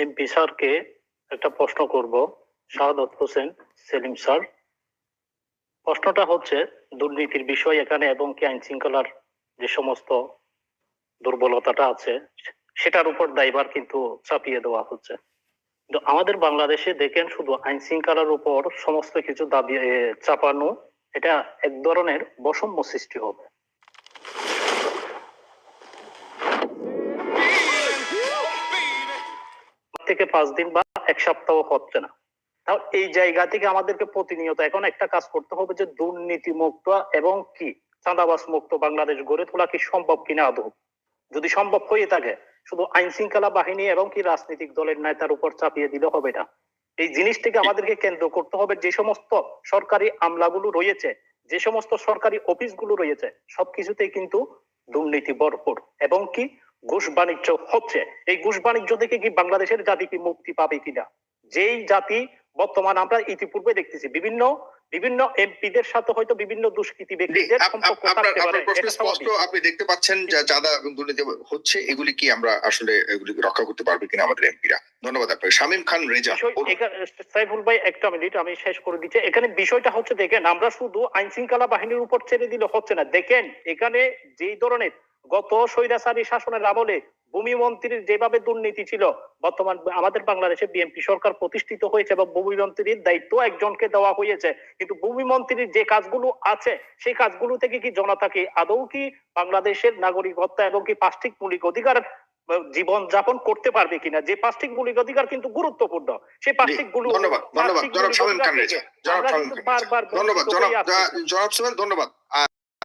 MP স্যারকে একটা প্রশ্ন করব। শাহাদাত হোসেন সেলিম স্যার, প্রশ্নটা হচ্ছে দুর্নীতির বিষয় এখানে এবং কি আইন শৃঙ্খলার যে সমস্ত দুর্বলতাটা আছে সেটার উপর দায়ভার কিন্তু চাপিয়ে দেওয়া হচ্ছে। কিন্তু আমাদের বাংলাদেশে দেখেন শুধু আইন শৃঙ্খলার উপর সমস্ত কিছু দাবি চাপানো, এটা এক ধরনের বৈষম্য সৃষ্টি হবে। থেকে 5 দিন বা এক সপ্তাহ হচ্ছে না, তাহলে এই জায়গা থেকে আমাদেরকে প্রতিনিয়ত এখন একটা কাজ করতে হবে যে দুর্নীতি মুক্ত এবং কি চাঁদাবাজ মুক্ত বাংলাদেশ গড়ে তোলা কি সম্ভব কিনা আদৌ। যদি সম্ভব হয়ে থাকে শুধু আইন শৃঙ্খলা বাহিনী এবং কি রাজনৈতিক দলের নেতার উপর চাপিয়ে দিলে হবে না। এই জিনিসটিকে আমাদেরকে কেন্দ্র করতে হবে। যে সমস্ত সরকারি আমলাগুলো রয়েছে, যে সমস্ত সরকারি অফিসগুলো রয়েছে, সবকিছুতেই কিন্তু দুর্নীতি ভরপুর এবং কি ঘুষ বাণিজ্য হচ্ছে। এই ঘুষ বাণিজ্য থেকে কি বাংলাদেশের জাতি কি মুক্তি পাবে কিনা? যেই জাতি বর্তমান আমরা ইতিপূর্বে দেখতেছি বিভিন্ন বিভিন্ন এমপিদের সাথে হয়তো বিভিন্ন দুষ্কৃতী ব্যক্তিদের সম্পর্ক থাকতে পারে। আপনি দেখতে পাচ্ছেন যে চাঁদা এবং দুর্নীতি হচ্ছে, এগুলি কি আমরা আসলে এগুলি রক্ষা করতে পারবে কিনা আমাদের এমপিরা? ধন্যবাদ আপনাকে। শামীম খান রেজা। সাইফুল ভাই একটা মিনিট আমি শেষ করে দিচ্ছি। এখানে বিষয়টা হচ্ছে দেখেন, আমরা শুধু আইন শৃঙ্খলা বাহিনীর উপর ছেড়ে দিলে হচ্ছে না। দেখেন এখানে যেই ধরনের গত স্বৈরাচারী শাসনের আমলে ভূমি মন্ত্রীর যেভাবে দুর্নীতি ছিল, বর্তমান আমাদের বাংলাদেশে বিএনপি সরকার প্রতিষ্ঠিত হয়েছে এবং ভূমি মন্ত্রীর দায়িত্ব একজনকে দেওয়া হয়েছে, কিন্তু ভূমি মন্ত্রীর যে কাজগুলো আছে সেই কাজগুলো থেকে কি জনতাকে আদৌ কি বাংলাদেশের নাগরিকত্ব এবং কি পাঁচটি মৌলিক অধিকার জীবন যাপন করতে পারবে কিনা? যে পাঁচটি মৌলিক অধিকার কিন্তু গুরুত্বপূর্ণ, সেই পাঁচটি গুলো ধন্যবাদ জনাব শামীম খান রেজা। ধন্যবাদ জনাব সোহেল, ধন্যবাদ।